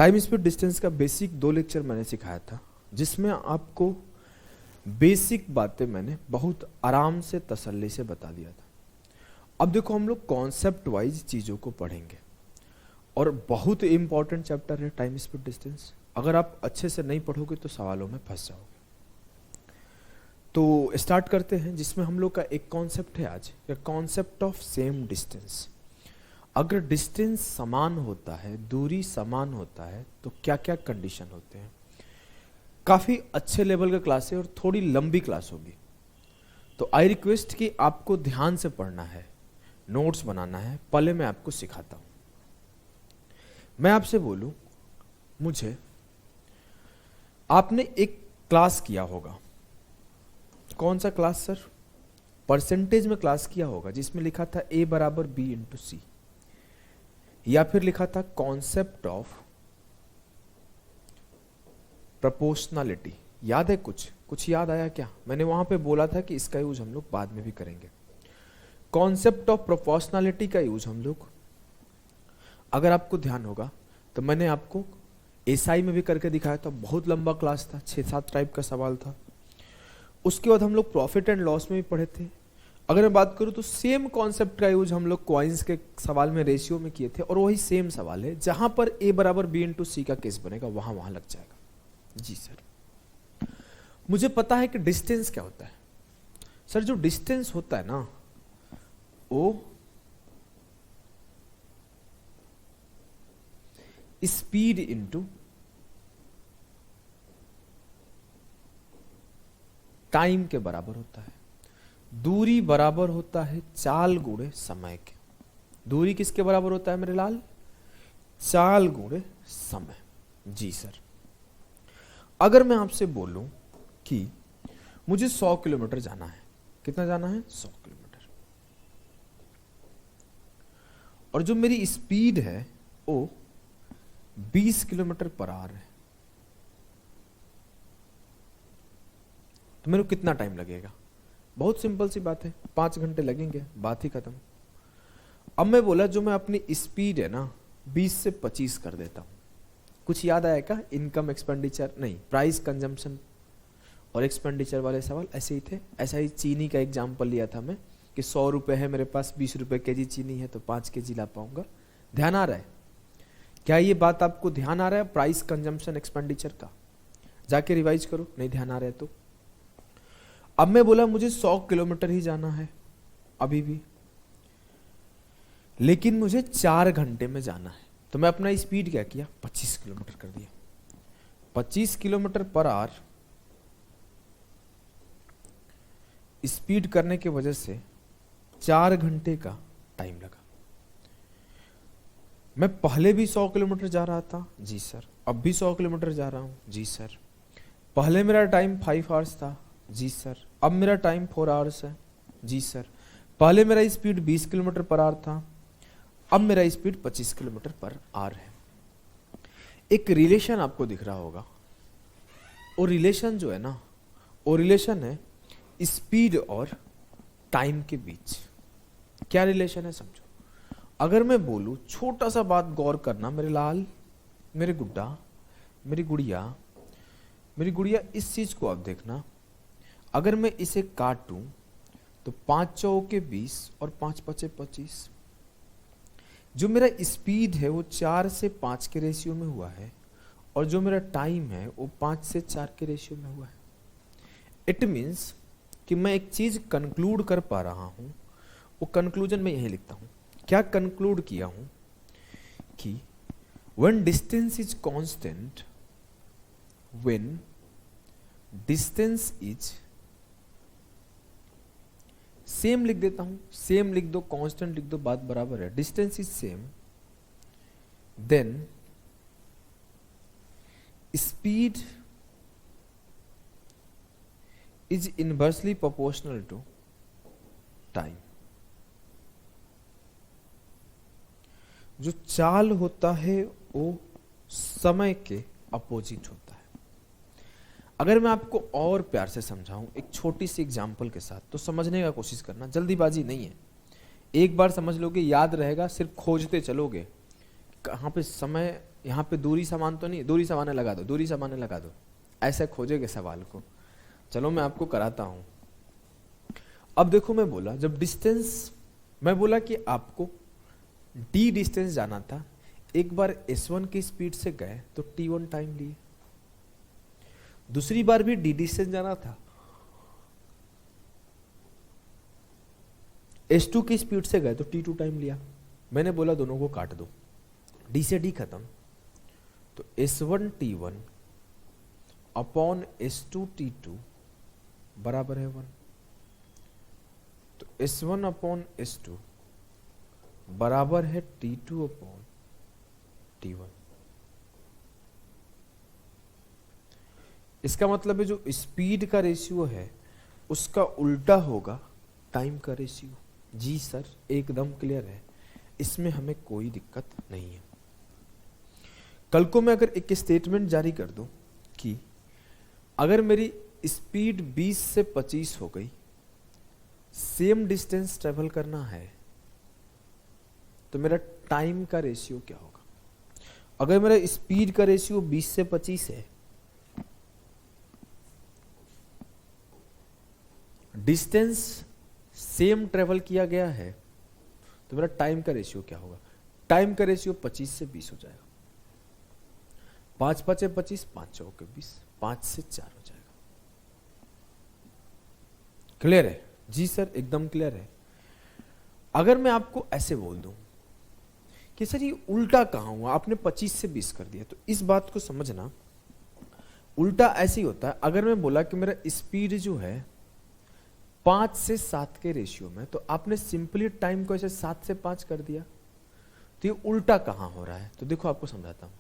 Time speed distance का basic 2 lecture मैंने सिखाया था, जिसमें आपको बेसिक बातें मैंने बहुत आराम से तसल्ली से बता दिया था। अब देखो हम लोग कॉन्सेप्ट वाइज चीज़ों को पढ़ेंगे और बहुत इंपॉर्टेंट चैप्टर है टाइम स्पीड डिस्टेंस। अगर आप अच्छे से नहीं पढ़ोगे तो सवालों में फंस जाओगे। तो स्टार्ट करते हैं, जिसमें हम लोग का एक कॉन्सेप्ट है आज, कॉन्सेप्ट ऑफ सेम डिस्टेंस। अगर डिस्टेंस समान होता है, दूरी समान होता है, तो क्या क्या कंडीशन होते हैं। काफ़ी अच्छे लेवल का क्लास है और थोड़ी लंबी क्लास होगी, तो आई रिक्वेस्ट कि आपको ध्यान से पढ़ना है, नोट्स बनाना है। पहले मैं आपको सिखाता हूँ। मैं आपसे बोलूँ, मुझे आपने एक क्लास किया होगा, कौन सा क्लास सर? परसेंटेज में क्लास किया होगा, जिसमें लिखा था A बराबर B इंटू C, या फिर लिखा था कॉन्सेप्ट ऑफ प्रोपोर्शनलिटी। याद है? कुछ याद आया क्या? मैंने वहां पे बोला था कि इसका यूज हम लोग बाद में भी करेंगे। कॉन्सेप्ट ऑफ प्रोपोर्शनलिटी का यूज हम लोग, अगर आपको ध्यान होगा तो मैंने आपको एसआई में भी करके दिखाया था। बहुत लंबा क्लास था, 6-7 टाइप का सवाल था। उसके बाद हम लोग प्रॉफिट एंड लॉस में भी पढ़े थे। अगर मैं बात करूं तो सेम कॉन्सेप्ट का यूज हम लोग कॉइन्स के सवाल में रेशियो में किए थे, और वही सेम सवाल है। जहां पर A बराबर B इंटू C का केस बनेगा वहां लग जाएगा। जी सर, मुझे पता है कि डिस्टेंस क्या होता है। सर जो डिस्टेंस होता है ना, वो स्पीड इंटू टाइम के बराबर होता है। दूरी बराबर होता है चाल गुणे समय के। दूरी किसके बराबर होता है मेरे लाल? चाल गुणे समय। जी सर, अगर मैं आपसे बोलूं कि मुझे 100 किलोमीटर जाना है, कितना जाना है? 100 किलोमीटर, और जो मेरी स्पीड है वो 20 किलोमीटर पर आवर है, तो मेरे को कितना टाइम लगेगा? बहुत सिंपल सी बात है, 5 घंटे लगेंगे, बात ही खत्म। अब मैं बोला जो मैं अपनी स्पीड है ना 20 से 25 कर देता हूं। कुछ याद आया क्या? इनकम एक्सपेंडिचर नहीं, प्राइस कंजम्पशन और एक्सपेंडिचर वाले सवाल ऐसे ही थे। ऐसा ही चीनी का एग्जाम्पल लिया था मैं कि 100 रुपए है मेरे पास, 20 रुपए केजी चीनी है, तो 5 केजी ला पाऊंगा। ध्यान आ रहा है? क्या ये बात आपको ध्यान आ रहा है? प्राइस कंजम्पशन एक्सपेंडिचर का जाके रिवाइज करो, नहीं ध्यान आ रहा है तो। अब मैं बोला मुझे 100 किलोमीटर ही जाना है अभी भी, लेकिन मुझे 4 घंटे में जाना है, तो मैं अपना स्पीड क्या किया? 25 किलोमीटर कर दिया। 25 किलोमीटर पर आवर स्पीड करने की वजह से 4 घंटे का टाइम लगा। मैं पहले भी 100 किलोमीटर जा रहा था, जी सर। अब भी 100 किलोमीटर जा रहा हूं, जी सर। पहले मेरा टाइम 5 आवर्स था, जी सर। अब मेरा टाइम 4 आवर्स है, जी सर। पहले मेरा स्पीड 20 किलोमीटर पर आवर था, अब मेरा स्पीड 25 किलोमीटर पर आवर है। एक रिलेशन आपको दिख रहा होगा, और रिलेशन जो है ना, वो रिलेशन है स्पीड और टाइम के बीच। क्या रिलेशन है समझो। अगर मैं बोलूं, छोटा सा बात गौर करना मेरे लाल, मेरे गुड्डा, मेरी गुड़िया, इस चीज को आप देखना। अगर मैं इसे काटूं तो 5 चौके 20 और 5 पचे 25। जो मेरा स्पीड है वो 4 से 5 के रेशियो में हुआ है, और जो मेरा टाइम है वो 5 से 4 के रेशियो में हुआ है। इट मीन्स कि मैं एक चीज कंक्लूड कर पा रहा हूं। वो कंक्लूजन में यही लिखता हूं। क्या कंक्लूड किया हूं? कि when distance is constant, when distance is same लिख देता हूं, सेम लिख दो, कांस्टेंट लिख दो, बात बराबर है। Distance is same, then speed is inversely proportional to time. जो चाल होता है वो समय के अपोजिट होता है। अगर मैं आपको और प्यार से समझाऊं एक छोटी सी एग्जांपल के साथ, तो समझने का कोशिश करना, जल्दीबाजी नहीं है। एक बार समझ लोगे, याद रहेगा, सिर्फ खोजते चलोगे कहाँ पे समय यहाँ पे दूरी समान तो नहीं, दूरी समाने लगा दो, दूरी समाने लगा दो, ऐसे खोजेगे सवाल को। चलो मैं आपको कराता हूं। अब देखो मैं बोला जब डिस्टेंस, मैं बोला कि आपको d डिस्टेंस जाना था, एक बार s1 की स्पीड से गए तो t1 टाइम लिए, दूसरी बार भी d डिस्टेंस जाना था, s2 की स्पीड से गए तो t2 टाइम लिया। मैंने बोला दोनों को काट दो, d से d खत्म, तो s1 t1 upon s2 t2 बराबर है 1। तो s1 अपॉन s2 बराबर है t2 अपॉन t1। इसका मतलब है जो स्पीड का रेशियो है उसका उल्टा होगा टाइम का रेशियो। जी सर, एकदम क्लियर है, इसमें हमें कोई दिक्कत नहीं है। कल को मैं अगर एक स्टेटमेंट जारी कर दूं कि अगर मेरी स्पीड 20 से 25 हो गई, सेम डिस्टेंस ट्रेवल करना है, तो मेरा टाइम का रेशियो क्या होगा? अगर मेरा स्पीड का रेशियो 20 से 25 है, डिस्टेंस सेम ट्रेवल किया गया है, तो मेरा टाइम का रेशियो क्या होगा? टाइम का रेशियो 25 से 20 हो जाएगा। 5 5 25, 5 चौके 20, 5 से 4 हो जाएगा। क्लियर है? जी सर, एकदम क्लियर है। अगर मैं आपको ऐसे बोल दूं कि सर ये उल्टा कहां हुआ, आपने 25 से 20 कर दिया, तो इस बात को समझना, उल्टा ऐसे ही होता है। अगर मैं बोला कि मेरा स्पीड जो है 5 से 7 के रेशियो में, तो आपने सिंपली टाइम को ऐसे 7 से 5 कर दिया, तो ये उल्टा कहां हो रहा है? तो देखो आपको समझाता हूं।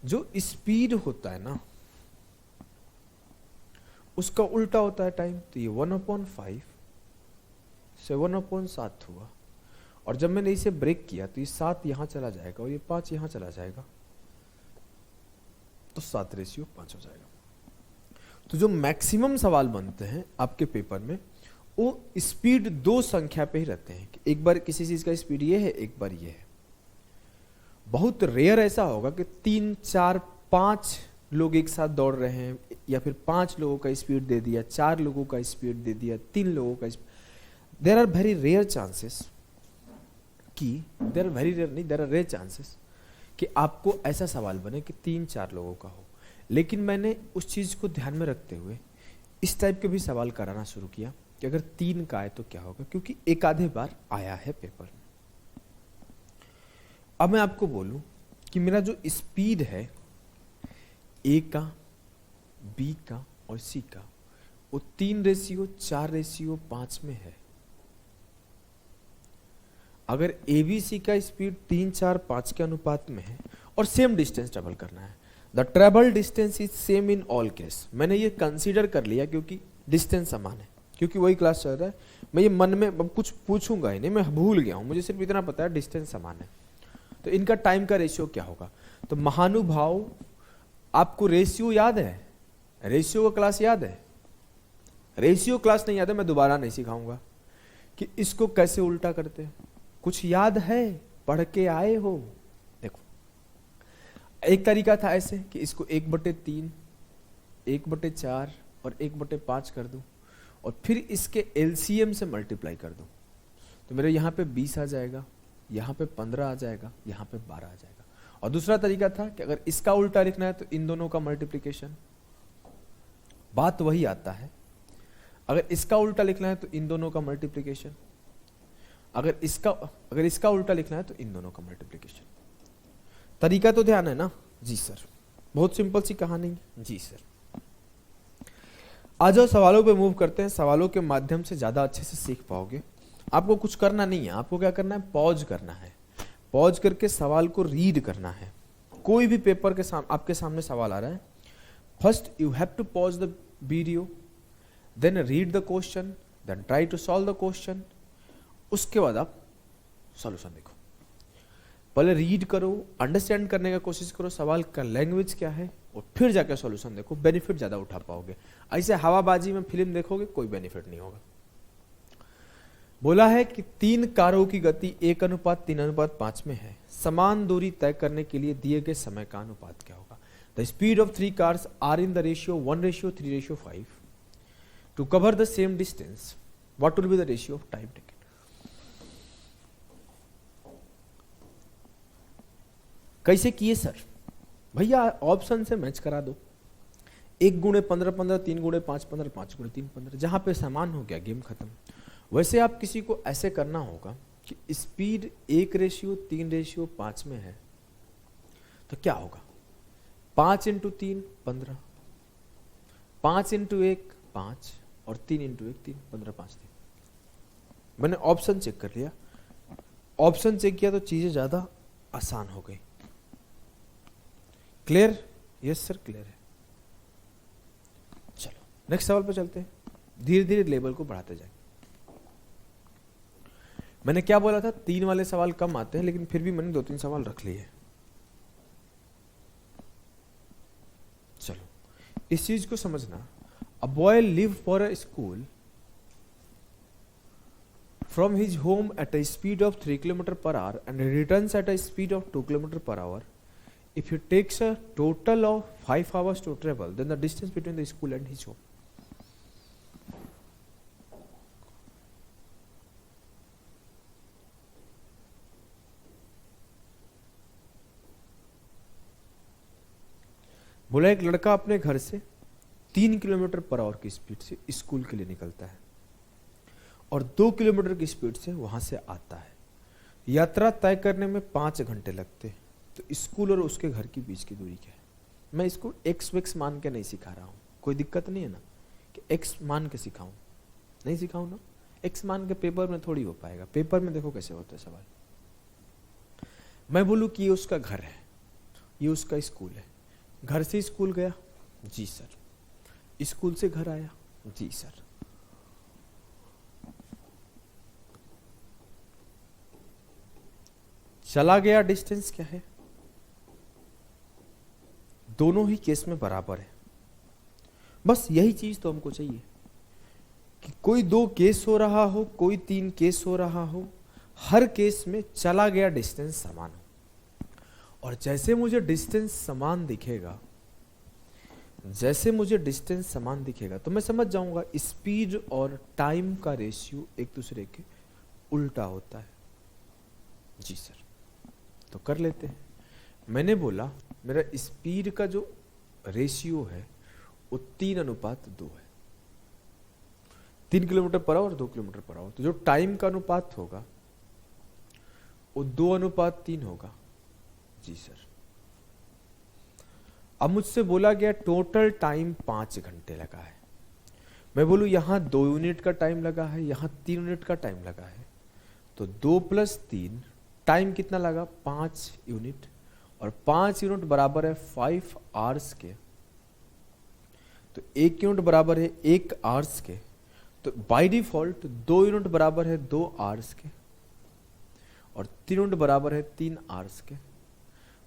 जो स्पीड होता है ना, उसका उल्टा होता है टाइम। तो ये 1/5 से 1/7 हुआ, और जब मैंने इसे ब्रेक किया तो ये 7 यहां चला जाएगा और ये 5 यहां चला जाएगा, तो 7/5 हो जाएगा। तो जो मैक्सिमम सवाल बनते हैं आपके पेपर में, वो स्पीड 2 संख्या पे ही रहते हैं कि एक बार किसी चीज का स्पीड ये है, एक बार ये है। बहुत रेयर ऐसा होगा कि 3 4 5 लोग एक साथ दौड़ रहे हैं, या फिर 5 लोगों का स्पीड दे दिया, 4 लोगों का स्पीड दे दिया, 3 लोगों का। There are very rare chances कि, देयर आर रेयर चांसेस कि आपको ऐसा सवाल बने कि 3 4 लोगों का हो। लेकिन मैंने उस चीज को ध्यान में रखते हुए इस टाइप के भी सवाल कराना शुरू किया कि अगर 3 का आए तो क्या होगा, क्योंकि एक आधे बार आया है पेपर में। अब मैं आपको बोलूं कि मेरा जो स्पीड है ए का, बी का और सी का, वो 3/4/5 में है। अगर ए बी सी का स्पीड 3 4 5 के अनुपात में है और सेम डिस्टेंस ट्रेवल करना है, the travel distance is same in all case. मैंने ये कंसीडर कर लिया क्योंकि डिस्टेंस समान है, क्योंकि वही क्लास चल रहा है। मैं ये मन में अब कुछ पूछूंगा ही नहीं, मैं भूल गया हूं, मुझे सिर्फ इतना पता है डिस्टेंस समान है। तो इनका टाइम का रेशियो क्या होगा? तो महानुभाव, आपको रेशियो याद है? रेशियो का क्लास याद है? रेशियो क्लास नहीं याद है, मैं दोबारा नहीं सिखाऊंगा कि इसको कैसे उल्टा करते हैं। कुछ याद है? पढ़ के आए हो? देखो, एक तरीका था ऐसे कि इसको 1/3, 1/4 और 1/5 कर दूं, और फिर इसके एलसीएम से मल्टीप्लाई कर दूं, तो मेरे यहां पे 20 आ जाएगा, यहां पे 15 आ जाएगा, यहां पे 12 आ जाएगा। और दूसरा तरीका था कि अगर इसका उल्टा लिखना है तो इन दोनों का मल्टीप्लिकेशन, बात वही आता है। अगर इसका उल्टा लिखना है तो इन दोनों का मल्टीप्लिकेशन, अगर इसका उल्टा लिखना है तो इन दोनों का मल्टीप्लिकेशन। तरीका तो ध्यान है ना? जी सर, बहुत सिंपल सी कहानी। जी सर, आ जाओ सवालों पे मूव करते हैं। सवालों के माध्यम से ज्यादा अच्छे से सीख पाओगे। आपको कुछ करना नहीं है, आपको क्या करना है? पॉज करना है। पॉज करके सवाल को रीड करना है। कोई भी पेपर के आपके सामने सवाल आ रहा है, first you have to pause the video, then read the question, then try to solve the question. उसके बाद आप सॉल्यूशन देखो। पहले रीड करो, अंडरस्टैंड करने का कोशिश करो सवाल का लैंग्वेज क्या है, और फिर जाकर सॉल्यूशन देखो, बेनिफिट ज्यादा उठा पाओगे। ऐसे हवाबाजी में फिल्म देखोगे कोई बेनिफिट नहीं होगा। बोला है कि 3 कारों की गति 1:3:5 में है, समान दूरी तय करने के लिए दिए गए समय का अनुपात क्या होगा? The speed of 3 cars are in the ratio 1:3:5 to cover the same distance, what will be the ratio of time taken? कैसे किए सर? भैया ऑप्शन से मैच करा दो, 1x15 3x5 15 5x3 15, जहां पे समान हो गया गेम खत्म। वैसे आप किसी को ऐसे करना होगा कि स्पीड 1:3:5 में है तो क्या होगा? 5 × 3 15, 5 × 1 5 और 3 × 1 3, 15 5 3। मैंने ऑप्शन चेक कर लिया, ऑप्शन चेक किया तो चीजें ज्यादा आसान हो गई। क्लियर? यस सर क्लियर है। चलो नेक्स्ट सवाल पर चलते हैं, धीरे धीरे लेवल को बढ़ाते जाएंगे। मैंने क्या बोला था, 3 वाले सवाल कम आते हैं, लेकिन फिर भी मैंने 2-3 सवाल रख लिए। चलो इस चीज को समझना। A boy live for a school from his home at a speed of 3 km/h and returns at a speed of 2 km/h. If he takes a total of 5 hours to travel, then the distance between the school and his home. बोला एक लड़का अपने घर से 3 km/h की speed से school के लिए निकलता है और 2 किलोमीटर की स्पीड से वहां से आता है। यात्रा तय करने में 5 घंटे लगते हैं। तो स्कूल और उसके घर के बीच की दूरी क्या है? मैं इसको एक्स वेक्स मान के नहीं सिखा रहा हूं, कोई दिक्कत नहीं है ना कि एक्स मान के सिखाऊं? नहीं सिखाऊं ना, एक्स मान के पेपर में थोड़ी हो पाएगा। पेपर में देखो कैसे होता है सवाल। मैं बोलूं कि ये उसका घर है, ये उसका स्कूल है। घर से स्कूल गया, जी सर। स्कूल से घर आया, जी सर। चला गया डिस्टेंस क्या है? दोनों ही केस में बराबर है। बस यही चीज तो हमको चाहिए कि कोई 2 केस हो रहा हो, कोई 3 केस हो रहा हो, हर केस में चला गया डिस्टेंस समान हो। और जैसे मुझे डिस्टेंस समान दिखेगा, जैसे मुझे डिस्टेंस समान दिखेगा तो मैं समझ जाऊंगा स्पीड और टाइम का रेशियो एक दूसरे के उल्टा होता है। जी सर, तो कर लेते हैं। मैंने बोला मेरा स्पीड का जो रेशियो है वो 3:2 है। 3 km/h और 2 km/h। तो जो टाइम का अनुपात होगा वो 2:3 होगा। जी सर। अब मुझसे बोला गया टोटल टाइम 5 घंटे लगा है। मैं बोलूं यहां 2 यूनिट का टाइम लगा है, यहां 3 यूनिट का टाइम लगा है, तो 2 + 3 टाइम कितना लगा? 5 यूनिट। और 5 यूनिट बराबर है 5 आवर्स के, तो 1 यूनिट बराबर है 1 आवर्स के। तो बाय डिफॉल्ट 2 यूनिट बराबर है 2 आवर्स के और 3 यूनिट बराबर है 3 आवर्स के।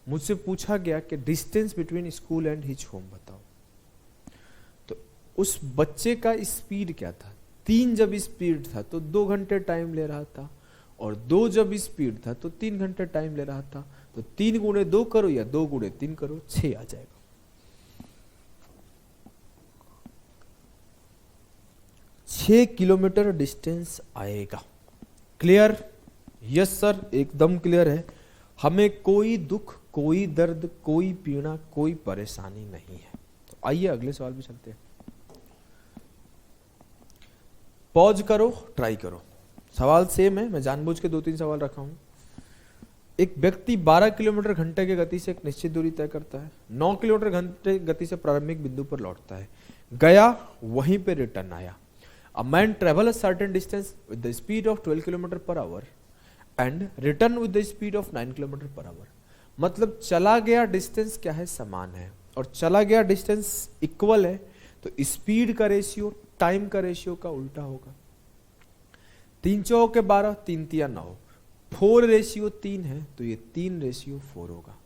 मुझसे पूछा गया कि distance between school and his home बताओ। तो उस बच्चे का स्पीड क्या था? 3 जब स्पीड था तो 2 घंटे टाइम ले रहा था, और 2 जब स्पीड था तो 3 घंटे टाइम ले रहा था। तो 3 × 2 करो या 2 × 3 करो, 6 आ जाएगा। छह किलोमीटर डिस्टेंस आएगा। क्लियर? यस सर, एकदम क्लियर है। हमें कोई दुख, कोई दर्द, कोई पीड़ा, कोई परेशानी नहीं है। तो आइए अगले सवाल पे चलते हैं। पॉज करो, ट्राई करो। सवाल सेम है, मैं जानबूझ के 2-3 सवाल रखा हूं। एक व्यक्ति 12 किलोमीटर घंटे की गति से एक निश्चित दूरी तय करता है। 9 किलोमीटर घंटे गति से प्रारंभिक बिंदु पर लौटता है, गया वहीं पे रिटर्न आया। A man travel a certain distance with the speed of 12 km/h and return with the speed of 9 km/h. मतलब चला गया डिस्टेंस क्या है? समान है। और चला गया डिस्टेंस इक्वल है, तो स्पीड का रेशियो टाइम का रेशियो का उल्टा होगा। 3 × 12, 3 × 9, 4 रेशियो 3 है, तो ये 3 रेशियो 4 होगा।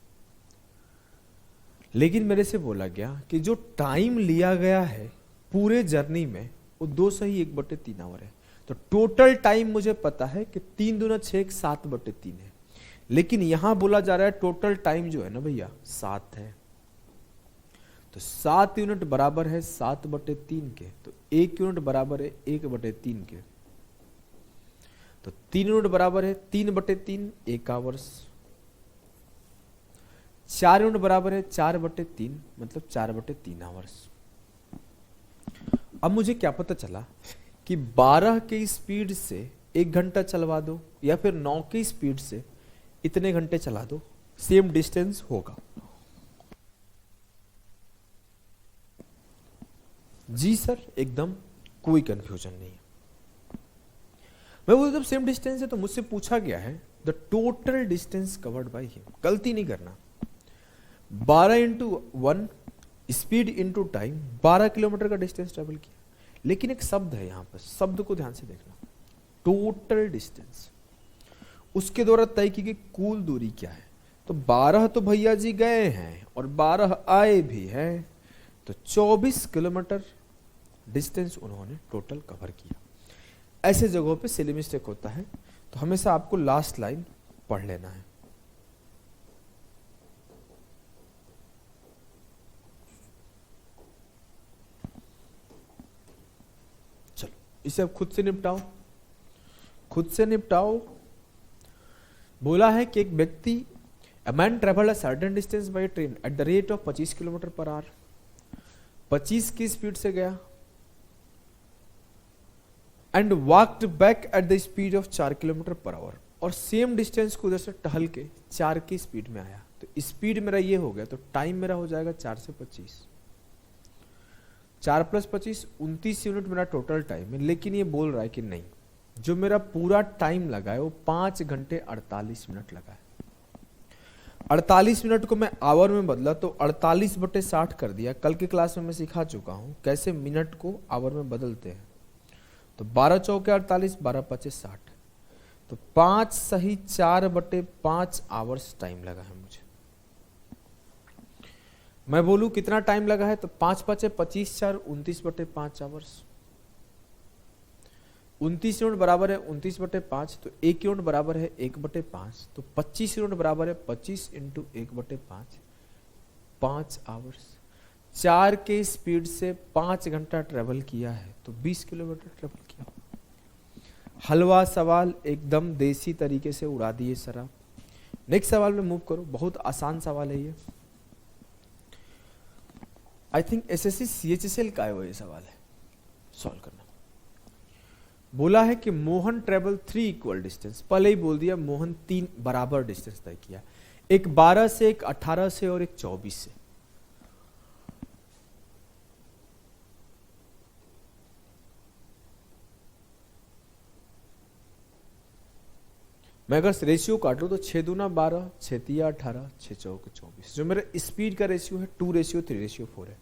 लेकिन मेरे से बोला गया कि जो टाइम लिया गया है पूरे जर्नी में वो 2 से ही 1/3 आवर है। तो टोटल टाइम मुझे पता है कि 3 दूना 6 7/3 है, लेकिन यहां बोला जा रहा है टोटल टाइम जो है ना भैया 7 है। तो 7 यूनिट बराबर है 7/3 के, तो 1 यूनिट बराबर है 1/3 के, तो 3 यूनिट बराबर है 3/3 1 आवर्स। 4 यूनिट बराबर है 4/3 मतलब 4/3 आवर्स। अब मुझे क्या पता चला कि 12 की स्पीड से 1 घंटा चलवा दो या फिर 9 की स्पीड से इतने घंटे चला दो, सेम डिस्टेंस होगा। जी सर, एकदम कोई कंफ्यूजन नहीं है। मैं बोलता जब सेम डिस्टेंस है तो मुझसे पूछा गया है the total distance covered by him. गलती नहीं करना। 12 into 1 speed into time, 12 kilometre का डिस्टेंस ट्रेवल किया। लेकिन एक शब्द है यहां पर, शब्द को ध्यान से देखना, टोटल डिस्टेंस, उसके द्वारा तय की गई कुल दूरी क्या है। तो 12 तो भैया जी गए हैं और 12 आए भी हैं, तो 24 किलोमीटर डिस्टेंस उन्होंने टोटल कवर किया। ऐसे जगहों पे सिली मिस्टेक होता है, तो हमेशा आपको लास्ट लाइन पढ़ लेना है। चलो इसे अब खुद से निपटाओ, खुद से निपटाओ। बोला है कि एक व्यक्ति, a man traveled a certain distance by train at the rate of 25 kilometre per our, 25 की स्पीड से गया, and walked back at the speed of 4 kilometre per hour, और सेम डिस्टेंस को उधर से टहल के 4 की स्पीड में आया। तो स्पीड मेरा ये हो गया, तो टाइम मेरा हो जाएगा 4 से 25, 4 + 25 29 यूनिट मेरा टोटल टाइम है। लेकिन ये बोल रहा है कि नहीं, जो मेरा पूरा टाइम लगा है वो 5 घंटे 48 मिनट लगा है। 48 मिनट को मैं आवर में बदला तो 48/60 कर दिया। कल की क्लास में मैं सिखा चुका हूं कैसे मिनट को आवर में बदलते हैं। तो 12 चौके 48, 12 5 60, तो 5 सही 4/5 आवर्स टाइम लगा है मुझे। मैं बोलूं कितना टाइम लगा है, तो 5 5 25 4 29/5 आवर्स। 29 यूनिट बराबर है 29/5, तो 1 यूनिट बराबर है 1/5, तो 25 यूनिट बराबर है 25 इंटू 1/5, 5 आवर्स। 4 के स्पीड से 5 घंटा ट्रेवल किया है, तो 20 किलोमीटर ट्रेवल किया। हलवा सवाल एकदम देसी तरीके से उड़ा दिए सर आप। नेक्स्ट सवाल में मूव करो, बहुत आसान सवाल है ये। आई थिंक एसएससी सीएचएसएल का है वो ये सवाल है, सॉल्व करना। बोला है कि मोहन ट्रेवल 3 इक्वल डिस्टेंस, पहले ही बोल दिया मोहन 3 बराबर डिस्टेंस तय किया, एक 12 से, एक 18 से और एक 24 से। मैं अगर रेशियो काटूं तो 6 दूना 12, 6 तिया 18, 6 चौके 24। जो मेरा स्पीड का रेशियो है 2:3:4 है।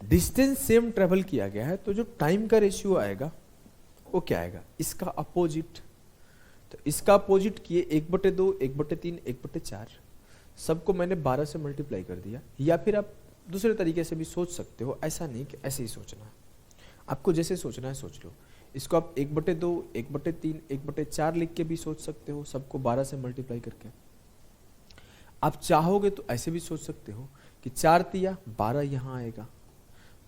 डिस्टेंस सेम ट्रेवल किया गया है, तो जो टाइम का रेशियो आएगा वो क्या आएगा, इसका अपोजिट। तो इसका अपोजिट किए 1/2, 1/3, 1/4, सबको मैंने 12 से मल्टीप्लाई कर दिया। या फिर आप दूसरे तरीके से भी सोच सकते हो, ऐसा नहीं कि ऐसे ही सोचना है, आपको जैसे सोचना है सोच लो। इसको आप 1/2, 1/3, 1/4 लिख के भी सोच सकते हो, सबको 12 से मल्टीप्लाई करके। आप चाहोगे तो ऐसे भी सोच सकते हो कि 4 तिया 12 यहां आएगा,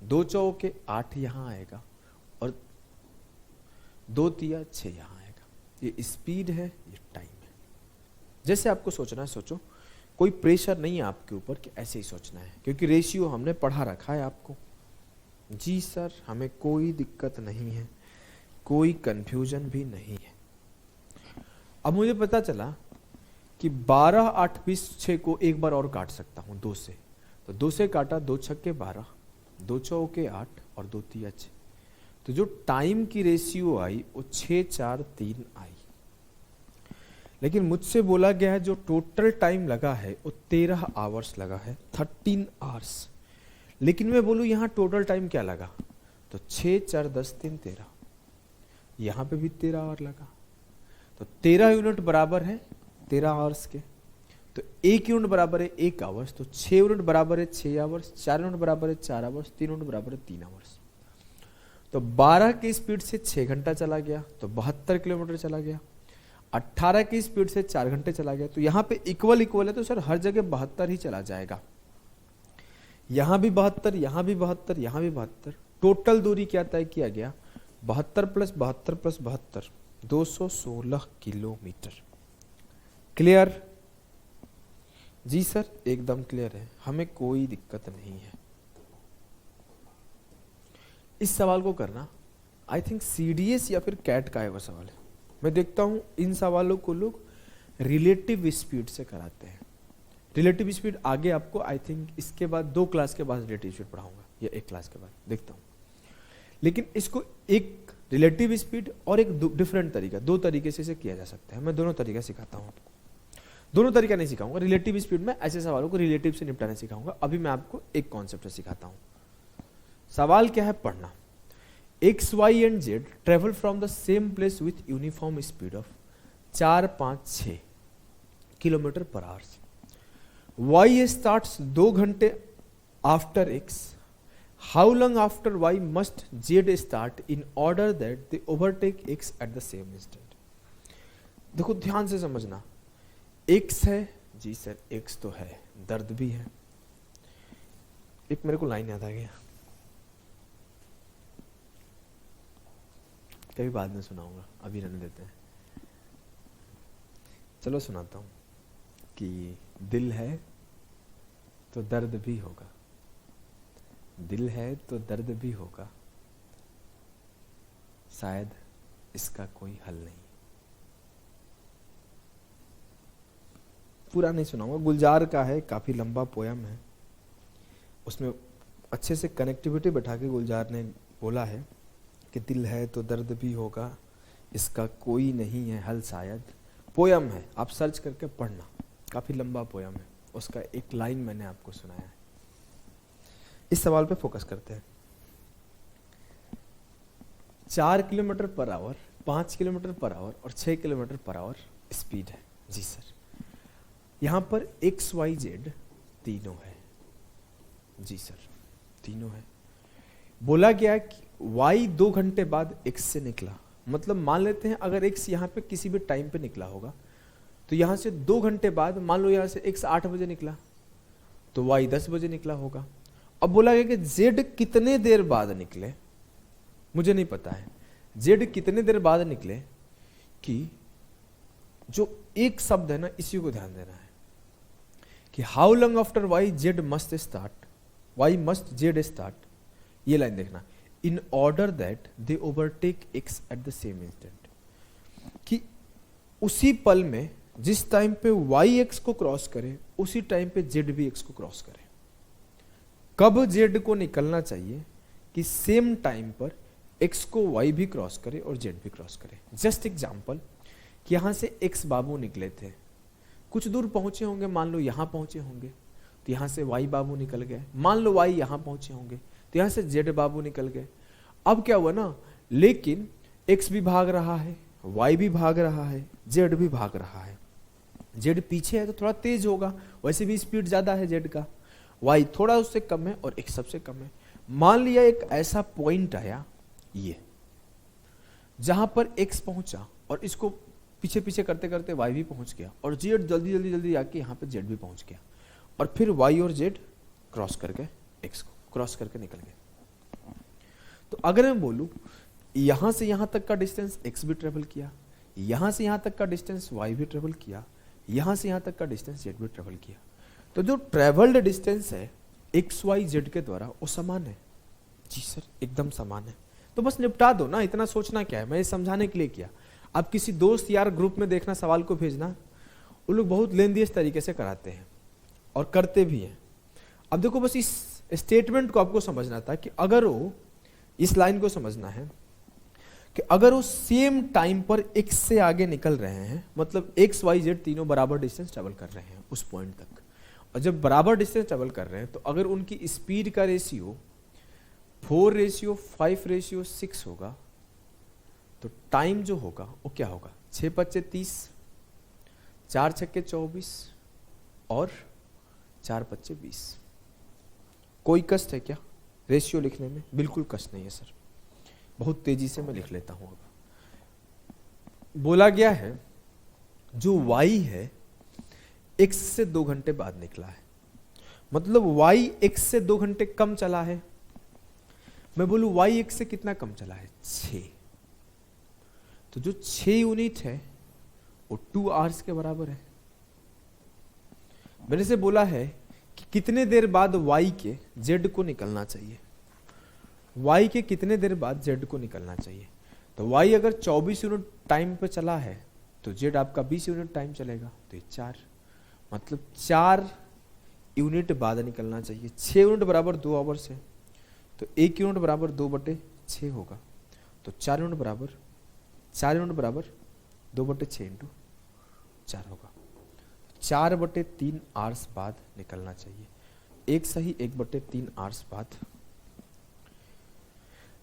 2 चौके 8 यहां आएगा, और 2 तिया 6 यहां आएगा। ये स्पीड है, ये टाइम है। जैसे आपको सोचना है सोचो, कोई प्रेशर नहीं है आपके ऊपर कि ऐसे ही सोचना है, क्योंकि रेशियो हमने पढ़ा रखा है आपको। जी सर, हमें कोई दिक्कत नहीं है, कोई कंफ्यूजन भी नहीं है। अब मुझे पता चला कि 12 8 20 6 को एक बार और काट सकता हूं 2 से। तो 2 से काटा, 2 छक्के 12, 2 चौके 8 और 2 तिया 6। तो जो टाइम की रेशियो आई वो 6 4 3 आई। लेकिन मुझसे बोला गया है जो टोटल टाइम लगा है वो 13 आवर्स लगा है, 13 आवर्स। लेकिन मैं बोलूं यहां टोटल टाइम क्या लगा, तो 6 4 10 3 13, यहां पे भी 13 आवर लगा। तो 13 यूनिट बराबर है 13 आवर्स के, तो 1 यूनिट बराबर है 1 आवर्स, तो 6 यूनिट बराबर है 6 आवर्स, 4 यूनिट बराबर है 4 आवर्स, 3 यूनिट बराबर है 3 आवर्स। तो 12 की स्पीड से 6 घंटा चला गया तो 72 किलोमीटर चला गया। 18 की स्पीड से 4 घंटे चला गया, तो यहाँ पे इक्वल इक्वल है, तो सर हर जगह 72 ही चला जाएगा। यहाँ भी 72, यहाँ भी 72, यहाँ भी 72। टोटल दूरी क्या तय किया गया? 72 प्लस 72 प्लस 72, 216 किलोमीटर। क्लियर? जी सर एकदम क्लियर है, हमें कोई दिक्कत नहीं है। इस सवाल को करना आई थिंक सीडीएस या फिर कैट का है सवाल है। मैं देखता हूं इन सवालों को लोग रिलेटिव स्पीड से कराते हैं। रिलेटिव स्पीड आगे आपको आई थिंक इसके बाद 2 क्लास के बाद रिलेटिव स्पीड पढ़ाऊंगा या 1 क्लास के बाद, देखता हूं। लेकिन इसको एक रिलेटिव स्पीड और एक डिफरेंट तरीका, 2 तरीके से इसे किया जा सकता है। मैं दोनों तरीका सिखाता हूं आपको। दोनों तरीका नहीं सिखाऊंगा, रिलेटिव स्पीड में ऐसे सवालों को रिलेटिव से निपटाने सिखाऊंगा। अभी मैं आपको एक कॉन्सेप्ट से सिखाता हूं। सवाल क्या है पढ़ना। X Y and Z travel from the same place with uniform speed of 4-5-6 kilometre per hour. Y starts 2 घंटे after X. How long after Y must Z start in order that they overtake X at the same instant. देखो ध्यान से समझना, x है जी sir, x तो है, दर्द भी है। एक मेरे को लाइन याद आ गया, कभी बाद में सुनाऊंगा, अभी रहने देते हैं। चलो सुनाता हूं कि दिल है तो दर्द भी होगा, दिल है तो दर्द भी होगा, शायद इसका कोई हल नहीं। पूरा नहीं सुनाऊंगा, गुलजार का है, काफी लंबा पोयम है। उसमें अच्छे से कनेक्टिविटी बैठा के गुलजार ने बोला है कि दिल है तो दर्द भी होगा, इसका कोई नहीं है हल शायद। पोयम है, आप सर्च करके पढ़ना, काफी लंबा पोयम है। उसका एक लाइन मैंने आपको सुनाया है। इस सवाल पे फोकस करते हैं। 4 kilometre per our, 5 kilometre per hour और 6 किलोमीटर पर आवर स्पीड है। जी सर, यहां पर एक्स वाई जेड तीनों है। जी सर तीनों है। बोला गया कि y 2 घंटे बाद x से निकला, मतलब मान लेते हैं अगर x यहाँ पे किसी भी टाइम पे निकला होगा तो यहाँ से 2 घंटे बाद, मान लो यहाँ से x 8 बजे निकला तो y 10 बजे निकला होगा। अब बोला गया कि z कितने देर बाद निकले, मुझे नहीं पता है z कितने देर बाद निकले, कि जो एक शब्द है ना इसी को ध्यान देना है कि how long after y z must start, y must z start. ये लाइन देखना, इन order that they overtake X at the same instant, कि उसी पल में जिस टाइम पे वाई एक्स को क्रॉस करे उसी टाइम पे जेड भी एक्स को क्रॉस करे। कब जेड को निकलना चाहिए कि सेम टाइम पर एक्स को वाई भी क्रॉस करे और जेड भी क्रॉस करे। जस्ट एग्जांपल कि यहां से एक्स बाबू निकले थे, कुछ दूर पहुंचे होंगे, मान लो यहां पहुंचे होंगे तो यहां से वाई बाबू निकल गए। मान लो वाई यहां पहुंचे होंगे तो यहां से जेड बाबू निकल गए। अब क्या हुआ ना, लेकिन एक्स भी भाग रहा है, वाई भी भाग रहा है, जेड भी भाग रहा है। जेड पीछे है तो थोड़ा तेज होगा, वैसे भी स्पीड ज्यादा है जेड का, वाई थोड़ा उससे कम है और एक्स सबसे कम है। मान लिया एक ऐसा पॉइंट आया ये, जहां पर एक्स पहुंचा और इसको पीछे पीछे करते करते वाई भी पहुंच गया और जेड जल्दी जल्दी जल्दी आके यहां पे जेड भी पहुंच गया, और फिर वाई और जेड क्रॉस करके एक्स को क्रॉस करके निकल गए। तो अगर मैं बोलूं यहां से यहां तक का डिस्टेंस एक्स भी ट्रेवल किया, यहां से यहां तक का डिस्टेंस वाई भी ट्रेवल किया, यहां से यहां तक का डिस्टेंस जेड भी ट्रेवल किया, तो जो ट्रेवल्ड डिस्टेंस है एक्स वाई जेड के द्वारा वो समान है। जी सर एकदम समान है। तो बस निपटा दो ना, इतना सोचना क्या है, मैं ये समझाने के लिए किया। आप किसी दोस्त यार ग्रुप में देखना, सवाल को भेजना, वो लोग बहुत लेंदियस तरीके से कराते हैं और करते भी हैं। अब देखो बस इस स्टेटमेंट को आपको समझना था कि अगर वो, इस लाइन को समझना है कि अगर वो सेम टाइम पर एक्स से आगे निकल रहे हैं, मतलब एक्स वाई जेड तीनों बराबर डिस्टेंस ट्रेवल कर रहे हैं उस पॉइंट तक, और जब बराबर डिस्टेंस ट्रेवल कर रहे हैं तो अगर उनकी स्पीड का रेशियो 4:5:6 होगा तो टाइम जो होगा वो क्या होगा, 6×5=30, 4×6=24 और 4×5=20। कोई कष्ट है क्या रेशियो लिखने में? बिल्कुल कष्ट नहीं है सर, बहुत तेजी से मैं लिख लेता हूं। अब बोला गया है जो y है x से 2 घंटे बाद निकला है, मतलब y x से 2 घंटे कम चला है। मैं बोलूं y x से कितना कम चला है, 6। तो जो 6 यूनिट है वो 2 आवर्स के बराबर है। मैंने से बोला है कि कितने देर बाद y के z को निकलना चाहिए, y के कितने देर बाद z को निकलना चाहिए। तो y अगर 24 यूनिट टाइम पे चला है तो z आपका 20 यूनिट टाइम चलेगा, तो ये 4, मतलब 4 यूनिट बाद निकलना चाहिए। 6 यूनिट बराबर 2 आवर्स है, तो 1 यूनिट बराबर 2/6 होगा। तो 4 यूनिट बराबर 2/6 इंटू 4 होगा। 4/3 आवर्स बाद निकलना चाहिए। एक सही 1/3 आवर्स बाद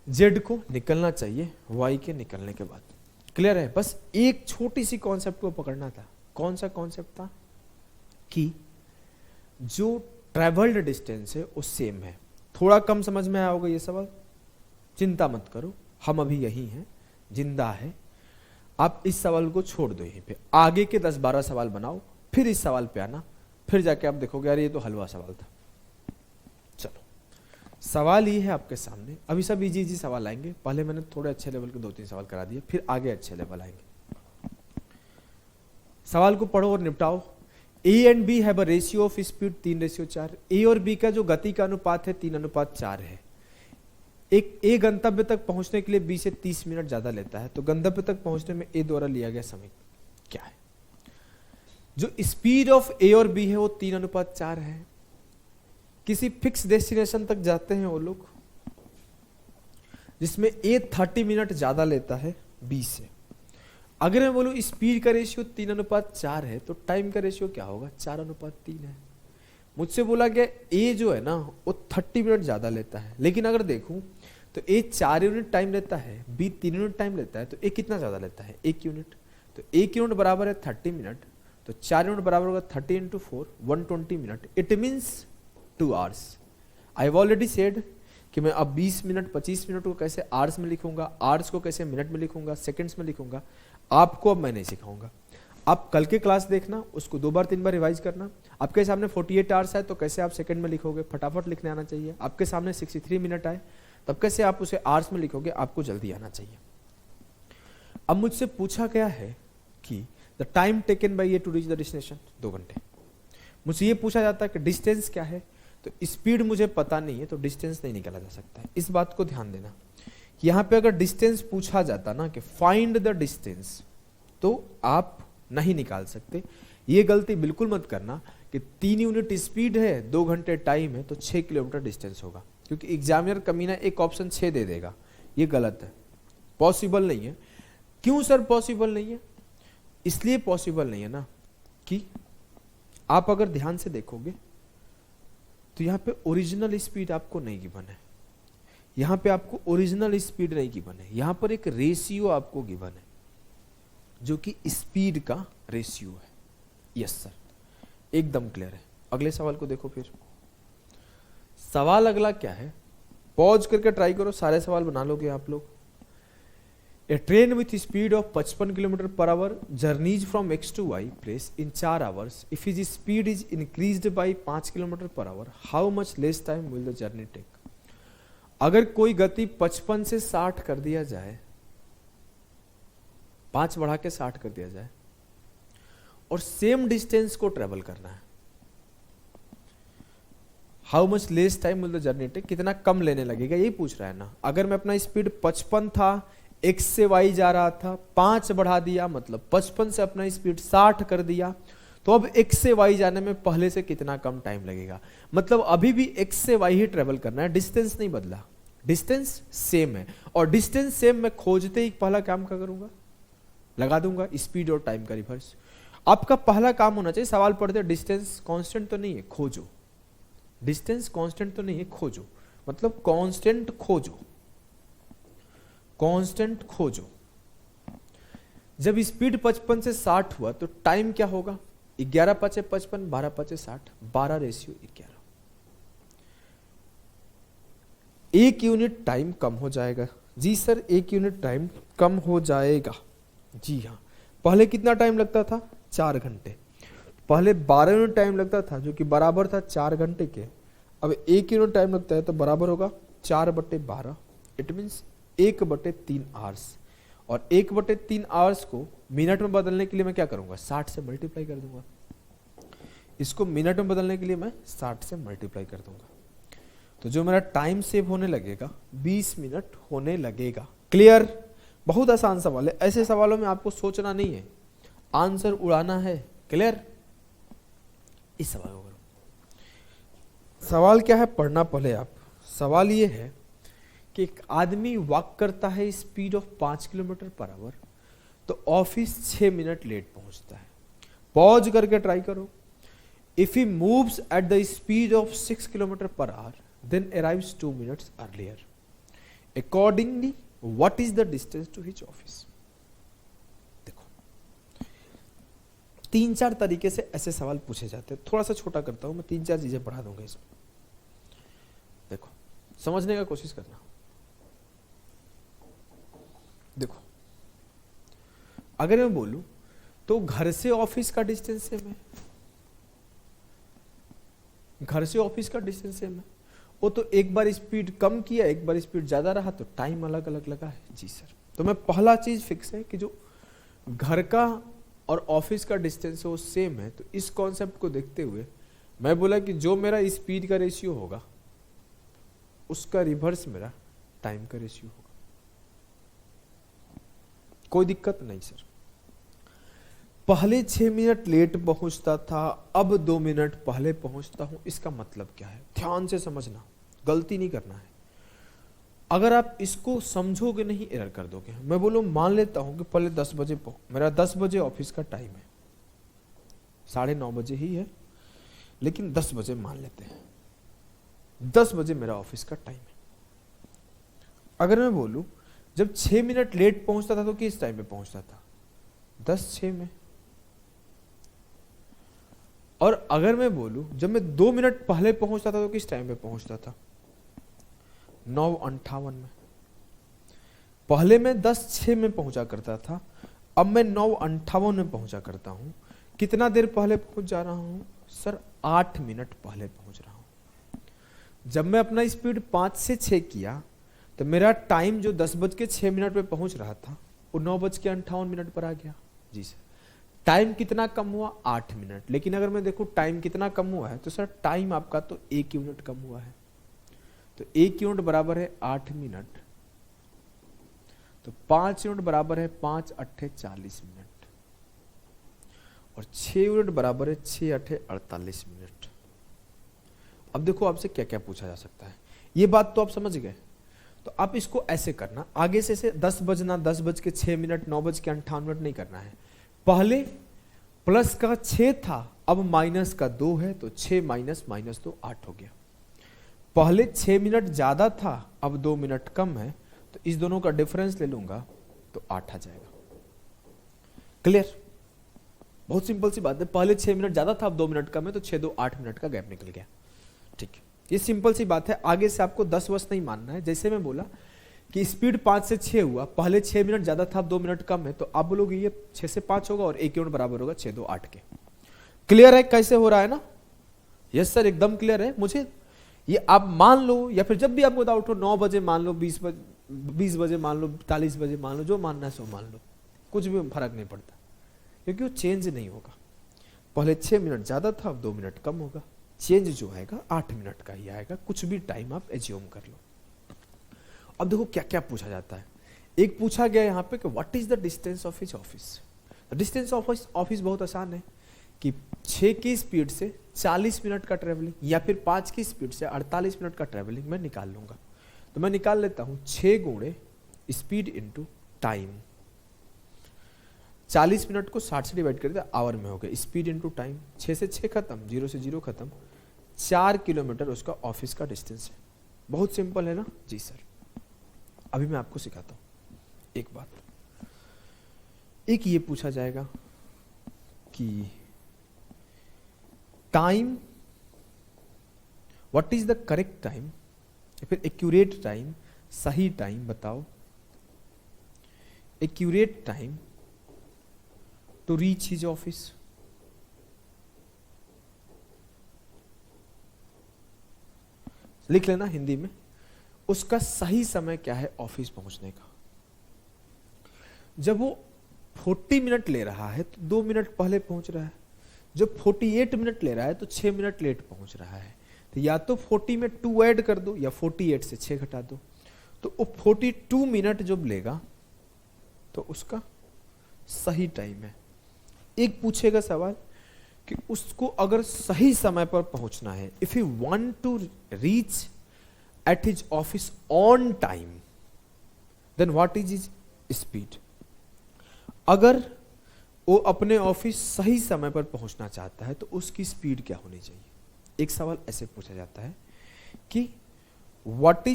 z को निकलना चाहिए y के निकलने के बाद। क्लियर है? बस एक छोटी सी कॉन्सेप्ट को पकड़ना था। कौन सा कॉन्सेप्ट था? कि जो ट्रेवल्ड डिस्टेंस है वो सेम है। थोड़ा कम समझ में आया होगा ये सवाल, चिंता मत करो, हम अभी यही हैं, जिंदा है। आप इस सवाल को छोड़ दो यहीं पे, आगे के 10-12 सवाल बनाओ, फिर इस सवाल पे आना, फिर जाके आप देखोगे यार ये तो हलवा सवाल था। चलो, सवाल ये है आपके सामने। अभी सब इजी इजी सवाल आएंगे, पहले मैंने थोड़े अच्छे लेवल के 2-3 सवाल करा दिए, फिर आगे अच्छे लेवल आएंगे। सवाल को पढ़ो और निपटाओ। A and B have a ratio of speed 3:4। A और B का जो गति का अनुपात है 3:4 है। एक A गंतव्य तक पहुंचने के लिए B से 30 मिनट ज्यादा लेता है, तो गंतव्य तक पहुंचने में A द्वारा लिया गया समय क्या है? जो स्पीड ऑफ A और B है वो 3:4 है। किसी फिक्स डेस्टिनेशन तक जाते हैं वो लोग, जिसमें A 30 मिनट ज्यादा लेता है B से। अगर मैं बोलूं स्पीड का रेशियो 3:4 है तो टाइम का रेशियो क्या होगा? 4:3 है। मुझसे बोला गया A जो है ना वो 30 मिनट ज्यादा लेता है, लेकिन अगर देखूं तो A 4 यूनिट टाइम लेता है, B 3 यूनिट टाइम लेता है, तो A कितना ज्यादा लेता है? 1 यूनिट। तो 1 यूनिट बराबर है 30 मिनट, तो 4 यूनिट बराबर होगा 30 × 4 120 minute. It means 2 hours. I have already said कि मैं अब 20 मिनट 25 मिनट को कैसे आवर्स में लिखूंगा, आवर्स को कैसे मिनट में लिखूंगा, सेकंड्स में लिखूंगा, आपको अब मैं नहीं सिखाऊंगा। आप कल के क्लास देखना, उसको 2 बार 3 बार रिवाइज करना। आपके सामने 48 आवर्स है तो कैसे आप सेकंड में लिखोगे, फटाफट लिखने आना चाहिए। आपके सामने 63 मिनट आए तब कैसे आप उसे आवर्स में लिखोगे, आपको जल्दी आना चाहिए। अब मुझसे पूछा गया है कि the time taken by A to reach the destination, 2 घंटे। मुझसे ये पूछा जाता है कि डिस्टेंस क्या है, तो स्पीड मुझे पता नहीं है तो डिस्टेंस नहीं निकाला जा सकता है। इस बात को ध्यान देना, यहां पे अगर डिस्टेंस पूछा जाता ना कि फाइंड द डिस्टेंस, तो आप नहीं निकाल सकते। ये गलती बिल्कुल मत करना कि 3 यूनिट स्पीड है, 2 घंटे टाइम है, तो 6 किलोमीटर डिस्टेंस होगा, क्योंकि एग्जामिनर कमीना एक ऑप्शन 6 दे देगा। ये गलत है, पॉसिबल नहीं है। क्यों सर पॉसिबल नहीं है? इसलिए पॉसिबल नहीं है ना कि आप अगर ध्यान से देखोगे तो यहां पे ओरिजिनल स्पीड आपको नहीं गिवन है, यहां पे आपको ओरिजिनल स्पीड नहीं गिवन है, यहां पर एक रेशियो आपको गिवन है जो कि स्पीड का रेशियो है। यस सर, एकदम क्लियर है। अगले सवाल को देखो फिर। सवाल अगला क्या है, पॉज करके ट्राई करो, सारे सवाल बना लोगे आप लोग। A train with speed of 55 kilometre per hour journeys from X to Y place in 4 hours. If is speed is increased by 5 kilometre per hour, how much less time will the journey take. अगर कोई गति 55 से 60 कर दिया जाए, 5 बढ़ा के 60 कर दिया जाए, और सेम डिस्टेंस को ट्रेवल करना है, how much less time will the journey take, कितना कम लेने लगेगा, यही पूछ रहा है ना। अगर मैं अपना स्पीड 55 था, x से y जा रहा था, 5 बढ़ा दिया, मतलब 55 से अपना स्पीड 60 कर दिया, तो अब x से y जाने में पहले से कितना कम टाइम लगेगा। मतलब अभी भी x से y ही ट्रेवल करना है, डिस्टेंस नहीं बदला, डिस्टेंस सेम है। और डिस्टेंस सेम मैं खोजते ही पहला काम क्या करूंगा, लगा दूंगा स्पीड और टाइम का रिवर्स। आपका पहला काम होना चाहिए, सवाल पढ़ते डिस्टेंस कांस्टेंट तो नहीं है, खोजो। डिस्टेंस कांस्टेंट तो नहीं है, खोजो, मतलब कांस्टेंट खोजो, कांस्टेंट खोजो। जब स्पीड 55 से 60 हुआ तो टाइम क्या होगा, 11 × 5 = 55, 12 × 5 = 60, 12:11। 1 यूनिट टाइम कम हो जाएगा जी सर 1 यूनिट टाइम कम हो जाएगा। जी हाँ, पहले कितना टाइम लगता था? 4 घंटे। पहले 12 यूनिट टाइम लगता था जो कि बराबर था 4 घंटे के। अब 1 यूनिट टाइम लगता है तो बराबर होगा 4/12। It means 1/3 hours. और 1/3 आवर्स को मिनट में बदलने के लिए मैं क्या करूंगा? 60 से मल्टीप्लाई कर दूंगा। इसको मिनट में बदलने के लिए मैं 60 से मल्टीप्लाई कर दूंगा। तो जो मेरा टाइम सेव होने लगेगा 20 मिनट होने लगेगा। क्लियर? बहुत आसान सवाल है। ऐसे सवालों में आपको सोचना नहीं है, आंसर उड़ाना है। क्लियर? इस सवाल को करो। सवाल क्या है? पढ़ना पहले आप। सवाल ये है कि एक आदमी वॉक करता है speed of 5 kilometre per our, तो ऑफिस 6 मिनट लेट पहुंचता है। पॉज करके ट्राई करो। If he moves at the speed of 6 kilometre per our, then arrives 2 minutes earlier. Accordingly, what is the distance to his office? देखो, 3-4 तरीके से ऐसे सवाल पूछे जाते हैं। थोड़ा सा छोटा करता हूं मैं, 3-4 चीजें पढ़ा दूंगा इसमें। देखो, समझने का कोशिश करना। देखो, अगर मैं बोलूं तो घर से ऑफिस का डिस्टेंस सेम है, घर से ऑफिस का डिस्टेंस सेम है। वो तो एक बार स्पीड कम किया, एक बार स्पीड ज्यादा रहा, तो टाइम अलग अलग लगा है। जी सर। तो मैं पहला चीज फिक्स है कि जो घर का और ऑफिस का डिस्टेंस है वो सेम है। तो इस कॉन्सेप्ट को देखते हुए मैं बोला कि जो मेरा स्पीड का रेशियो होगा उसका रिवर्स मेरा टाइम का रेशियो होगा। कोई दिक्कत नहीं सर। पहले 6 मिनट लेट पहुंचता था, अब 2 मिनट पहले पहुंचता हूं। इसका मतलब क्या है? ध्यान से समझना, गलती नहीं करना है। अगर आप इसको समझोगे नहीं, एरर कर दोगे। मैं बोलूं, मान लेता हूं कि पहले 10 बजे मेरा 10 बजे ऑफिस का टाइम है, 9:30 बजे ही है, लेकिन 10 बजे मान लेते हैं। 10 बजे मेरा ऑफिस का टाइम है। अगर मैं बोलूं जब 6 मिनट लेट पहुंचता था तो किस टाइम पे पहुंचता था? 10:06 में। और अगर मैं बोलूं जब मैं 2 मिनट पहले पहुंचता था तो किस टाइम पे पहुंचता था? 9:58 में। पहले मैं 10:06 में पहुंचा करता था, अब मैं 9:58 में पहुंचा करता हूं। कितना देर पहले पहुंच जा रहा हूं सर? 8 मिनट पहले पहुंच रहा हूं। जब मैं अपना स्पीड 5 से 6 किया तो मेरा टाइम जो 10:06 पे पहुंच रहा था वो 9:58 पर आ गया। जी सर। टाइम कितना कम हुआ? 8 मिनट। लेकिन अगर मैं देखूं टाइम कितना कम हुआ है तो सर टाइम आपका तो 1 यूनिट कम हुआ है। तो 1 यूनिट बराबर है 8 मिनट, तो 5 यूनिट बराबर है 5 8 40 मिनट, और 6 यूनिट बराबर है 6 8 48 मिनट। अब देखो आपसे क्या क्या पूछा जा सकता है। ये बात तो आप समझ गए। तो आप इसको ऐसे करना, आगे से 10 बजना, 10:06, 9:58 नहीं करना है। पहले प्लस का 6 था, अब माइनस का 2 है, तो 6 माइनस -2 8 हो गया। पहले 6 मिनट ज्यादा था, अब 2 मिनट कम है, तो इस दोनों का डिफरेंस ले लूंगा तो 8 आ जाएगा। क्लियर? बहुत सिंपल सी बात है। पहले 6 मिनट ज्यादा था, अब 2 मिनट कम है, तो 6 2 8 मिनट का गैप निकल गया। ठीक है, ये सिंपल सी बात है। आगे से आपको 10 वर्ष नहीं मानना है। जैसे मैं बोला कि स्पीड 5 से 6 हुआ, पहले 6 मिनट ज्यादा था, अब 2 मिनट कम है, तो आप बोलोगे ये 6 से 5 होगा और 1 यूनिट बराबर होगा 6 2 8 के। क्लियर है कैसे हो रहा है ना? यस सर, एकदम क्लियर है। मुझे ये आप मान लो, या फिर जब भी आपको डाउट हो, 9 बजे मान लो, 20 बजे मान लो, 40 बजे मान लो, जो मानना है सो मान लो, कुछ भी फर्क नहीं पड़ता, क्योंकि वो चेंज नहीं होगा। पहले 6 मिनट ज्यादा था, अब 2 मिनट कम होगा। चेंज जो आएगा 8 मिनट का ही आएगा। कुछ भी टाइम आप एज्यूम कर लो। अब देखो क्या क्या पूछा जाता है। एक पूछा गया यहाँ पे कि what is the distance of his office. Distance of office बहुत आसान है कि 6 की स्पीड से 40 मिनट का ट्रेवलिंग, या फिर 5 की स्पीड से 48 मिनट का ट्रेवलिंग मैं निकाल लूंगा। तो मैं निकाल लेता हूं 6 गुणे स्पीड इंटू टाइम। 40 मिनट को 60 से डिवाइड कर दिया, आवर में हो गया। स्पीड इंटू टाइम, 6 से 6 खत्म, 0 से 0 खत्म, 4 किलोमीटर उसका ऑफिस का डिस्टेंस है। बहुत सिंपल है ना? जी सर। अभी मैं आपको सिखाता हूं एक बात। एक ये पूछा जाएगा कि time, what is the correct time, या फिर एक्यूरेट टाइम, सही टाइम बताओ accurate time to reach his office. लिख लेना हिंदी में, उसका सही समय क्या है ऑफिस पहुंचने का। जब वो 40 मिनट ले रहा है तो 2 मिनट पहले पहुंच रहा है, जब 48 मिनट ले रहा है तो 6 मिनट लेट पहुंच रहा है। तो या तो 40 में 2 ऐड कर दो या 48 से 6 घटा दो, तो वो 42 मिनट जब लेगा तो उसका सही टाइम है। एक पूछेगा सवाल कि उसको अगर सही समय पर पहुंचना है, if you want to reach at his office on time, then what is his speed. अगर वो अपने ऑफिस सही समय पर पहुंचना चाहता है तो उसकी स्पीड क्या होनी चाहिए। एक सवाल ऐसे पूछा जाता है कि what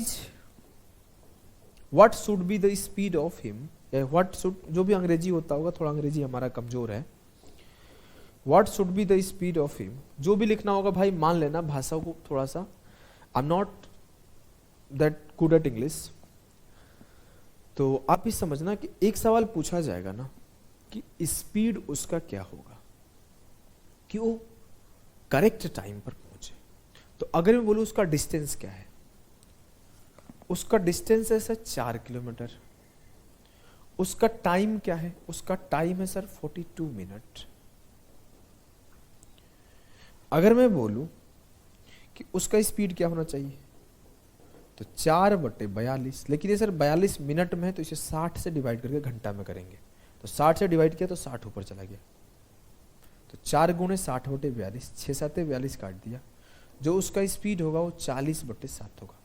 should be the speed of him, what should, जो भी अंग्रेजी होता होगा, थोड़ा अंग्रेजी हमारा कमजोर है, what should be the speed of him, जो भी लिखना होगा भाई मान लेना भाषा को थोड़ा सा, I am not that good at English. तो आप ही समझना कि एक सवाल पूछा जाएगा ना कि स्पीड उसका क्या होगा कि वो करेक्ट टाइम पर पहुंचे। तो अगर मैं बोलूं उसका डिस्टेंस क्या है, उसका डिस्टेंस है सर 4 किलोमीटर। उसका टाइम क्या है, उसका टाइम है सर 42 मिनट। अगर मैं बोलूं कि उसका स्पीड क्या होना चाहिए तो 4/42, लेकिन ये सर 42 मिनट में है तो इसे 60 से डिवाइड करके घंटा में करेंगे, तो 60 से डिवाइड किया तो 60 ऊपर चला गया, तो 4 गुणे 60/42, 6×7=42 काट दिया। जो उसका स्पीड होगा वो 40/7 होगा।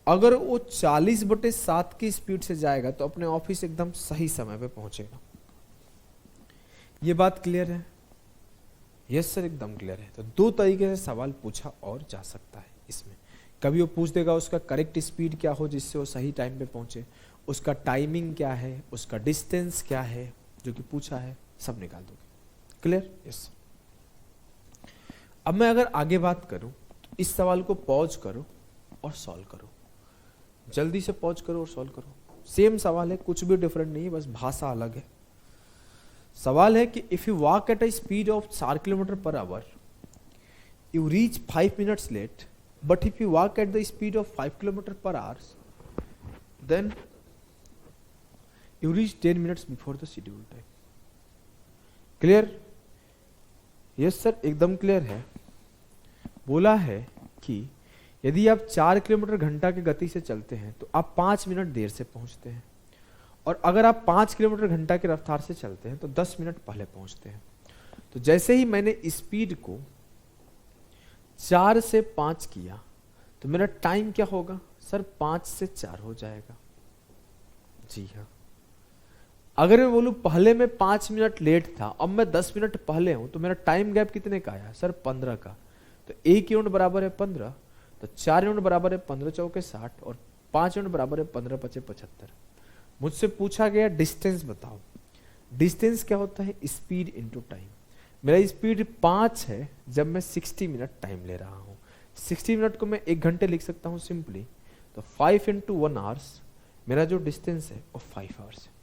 अगर वो 40/7 की स्पीड से जाएगा तो अपने ऑफिस एकदम सही समय पे पहुंचेगा। ये बात क्लियर है? यस सर, एकदम क्लियर है। तो 2 तरीके से सवाल पूछा और जा सकता है इसमें। कभी वो पूछ देगा उसका करेक्ट स्पीड क्या हो जिससे वो सही टाइम पे पहुंचे, उसका टाइमिंग क्या है, उसका डिस्टेंस क्या है जो कि पूछा है, सब निकाल दोगे। क्लियर? यस। अब मैं अगर आगे बात करूं तो इस सवाल को पॉज करो और सॉल्व करो, जल्दी से पॉज करो और सॉल्व करो। सेम सवाल है, कुछ भी डिफरेंट नहीं है, बस भाषा अलग है। सवाल है कि if you walk at a speed of 4 kilometre per hour you reach 5 minutes late, but if you walk at the speed of 5 km per hour then you reach 10 minutes before the scheduled time. Clear? yes sir, एकदम clear है। बोला है कि यदि आप 4 kilometre घंटा की गति से चलते हैं तो आप 5 मिनट देर से पहुंचते हैं, और अगर आप 5 किलोमीटर घंटा की रफ्तार से चलते हैं तो 10 मिनट पहले पहुंचते हैं। तो जैसे ही मैंने स्पीड को 4 से 5 किया तो मेरा टाइम क्या होगा सर, 5 से 4 हो जाएगा। जी हाँ। अगर मैं बोलूं पहले मैं 5 मिनट लेट था, अब मैं 10 मिनट पहले हूं, तो मेरा टाइम गैप कितने का आया सर, 15 का। तो 1 यूनिट बराबर है 15, तो 4 यूनिट बराबर है 15 चौके 60, और 5 यूनिट बराबर है 15 पचे 75। मुझसे पूछा गया डिस्टेंस बताओ। डिस्टेंस क्या होता है, स्पीड इंटू टाइम। मेरा स्पीड 5 है जब मैं 60 मिनट टाइम ले रहा हूं। 60 मिनट को मैं 1 घंटे लिख सकता हूं सिंपली, तो 5 × 1 आवर्स, मेरा जो डिस्टेंस है वो 5 आवर्स है।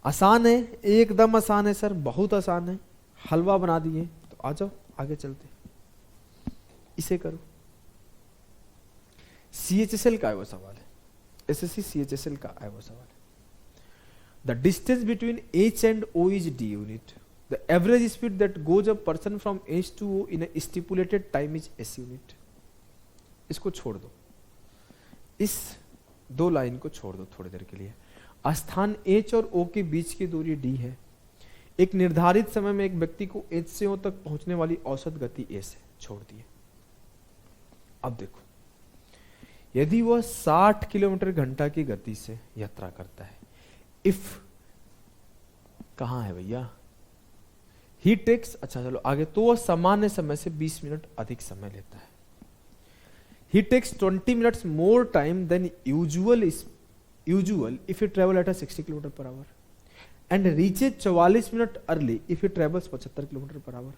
आसान है, एकदम आसान है सर, बहुत आसान है, हलवा बना दिए। तो आ जाओ आगे चलते, इसे करो। CHSL का है वो सवाल है, SSC CHSL का है वो सवाल है। The distance between H and O is D unit. The average speed that goes a person from H to O in a stipulated time is S unit. इसको छोड़ दो, इस 2 लाइन को छोड़ दो थोड़ी देर के लिए। स्थान H और O के बीच की दूरी D है। एक निर्धारित समय में एक व्यक्ति को H से O तक पहुंचने वाली औसत गति S है, छोड़ दिए। अब देखो, यदि वह 60 किलोमीटर घंटा की गति से यात्रा करता है, इफ कहां है भैया, ही टेक्स, अच्छा चलो आगे, तो वह सामान्य समय से 20 मिनट अधिक समय लेता है। He takes 20 minutes more time than usual if he travel at 60 kilometre per hour and reaches 44 minute early if he travels 75 kilometre per hour.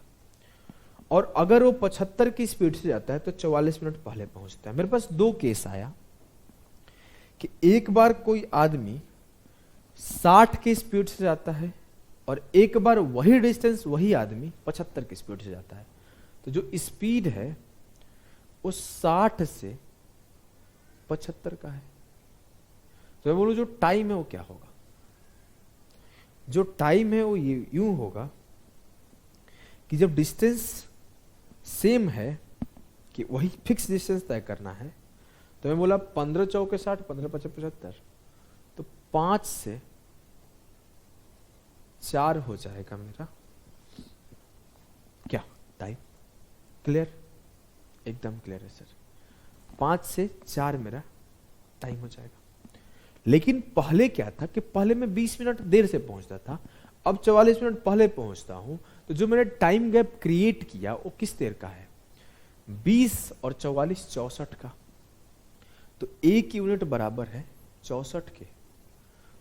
और अगर वो 75 की स्पीड से जाता है तो 44 मिनट पहले पहुंचता है। मेरे पास 2 केस आया कि एक बार कोई आदमी 60 की स्पीड से जाता है और एक बार वही डिस्टेंस वही आदमी 75 की स्पीड से जाता है, तो जो स्पीड है वो 60 से 75 का है। तो मैं बोलूं जो टाइम है वो क्या होगा? जो टाइम है वो ये यूं होगा कि जब डिस्टेंस सेम है कि वही फिक्स डिस्टेंस तय करना है, तो मैं बोला 15 चौके 60, 15 पचे 75, तो 5 से 4 हो जाएगा मेरा क्या टाइम। क्लियर? एकदम क्लियर है सर। 5 से 4 मेरा टाइम हो जाएगा। लेकिन पहले क्या था कि पहले मैं 20 मिनट देर से पहुंचता था, अब 44 मिनट पहले पहुंचता हूं, तो जो मैंने टाइम गैप क्रिएट किया वो किस देर का है? 20 और 44 64 का। तो एक यूनिट बराबर है 64 के,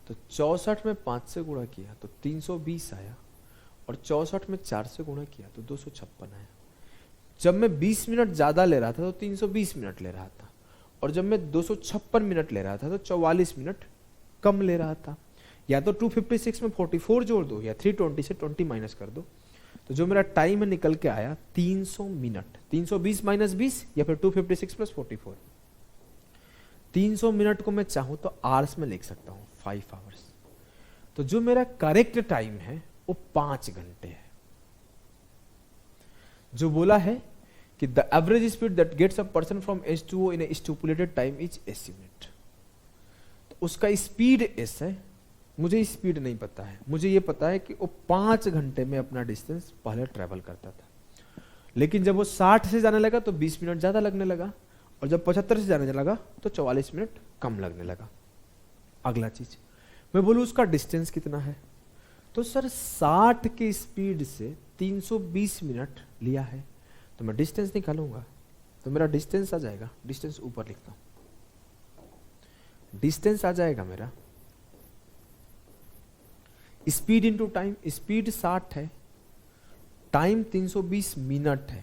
तो 64 में 5 से गुणा किया तो 320 आया, और 64 में 4 से गुणा किया तो 256 आया। जब मैं 20 मिनट ज्यादा ले रहा था तो 320 मिनट ले रहा था, और जब मैं 256 मिनट ले रहा था तो 44 मिनट कम ले रहा था। या तो 256 में 44 जोड़ दो या 320 से 20 माइनस कर दो, तो जो मेरा टाइम है निकल के आया 300 मिनट। 320 माइनस 20 या फिर 256 प्लस 44। 300 मिनट को मैं चाहूं तो आवर्स में लिख सकता हूं, 5 आवर्स। तो जो मेरा करेक्ट टाइम है वो 5 घंटे है। जो बोला है कि the average speed that gets a person from S to O in a stipulated time is S unit. तो उसका स्पीड एस है, मुझे स्पीड नहीं पता है, मुझे ये पता है कि वो 5 घंटे में अपना डिस्टेंस पहले ट्रेवल करता था। लेकिन जब वो 60 से जाने लगा तो 20 मिनट ज्यादा लगने लगा, और जब 75 से जाने लगा तो 44 मिनट कम लगने लगा। अगला चीज मैं बोलूं उसका डिस्टेंस कितना है, तो सर 60 की स्पीड से 320 मिनट लिया है, तो मैं डिस्टेंस निकालूंगा तो मेरा डिस्टेंस आ जाएगा, डिस्टेंस ऊपर लिखता हूं, डिस्टेंस आ जाएगा मेरा स्पीड इंटू टाइम। स्पीड 60 है, टाइम 320 मिनट है,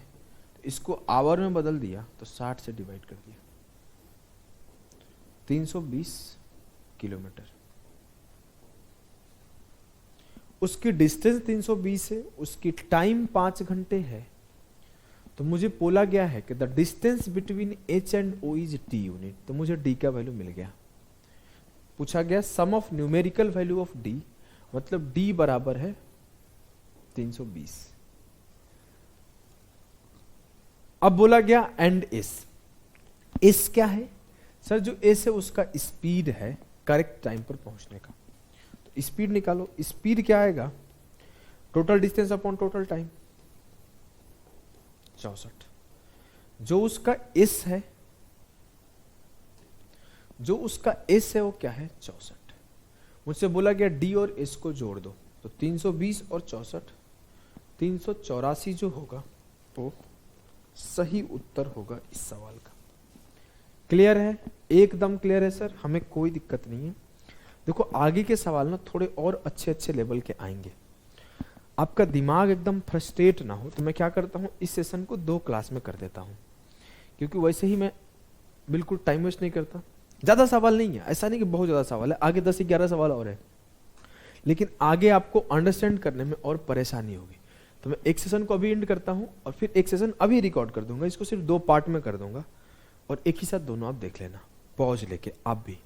तो इसको आवर में बदल दिया तो 60 से डिवाइड कर दिया, 320 किलोमीटर। उसकी डिस्टेंस 320 है, उसकी टाइम 5 घंटे है, तो मुझे बोला गया है कि the distance between H and O is T unit. तो मुझे डी का वैल्यू मिल गया। पूछा गया sum of numerical value of D, मतलब डी बराबर है 320। अब बोला गया एंड एस। एस क्या है सर? जो एस है उसका स्पीड है करेक्ट टाइम पर पहुंचने का। तो स्पीड निकालो, स्पीड क्या आएगा? Total distance upon total time 64। जो उसका एस है, जो उसका एस है वो क्या है? 64। मुझसे बोला गया डी और एस को जोड़ दो, तो 320 और 64 384 जो होगा वो सही उत्तर होगा इस सवाल का। क्लियर है? एकदम क्लियर है सर, हमें कोई दिक्कत नहीं है। देखो आगे के सवाल ना थोड़े और अच्छे अच्छे लेवल के आएंगे, आपका दिमाग एकदम फ्रस्ट्रेट ना हो, तो मैं क्या करता हूँ इस सेशन को 2 क्लास में कर देता हूँ, क्योंकि वैसे ही मैं बिल्कुल टाइम वेस्ट नहीं करता। ज्यादा सवाल नहीं है, ऐसा नहीं कि बहुत ज्यादा सवाल है, आगे 10-11 सवाल और है, लेकिन आगे आपको अंडरस्टैंड करने में और परेशानी होगी। तो मैं एक सेशन को अभी एंड करता हूँ और फिर एक सेशन अभी रिकॉर्ड कर दूंगा, इसको सिर्फ 2 पार्ट में कर दूंगा, और एक ही साथ दोनों आप देख लेना, पॉज लेके आप भी।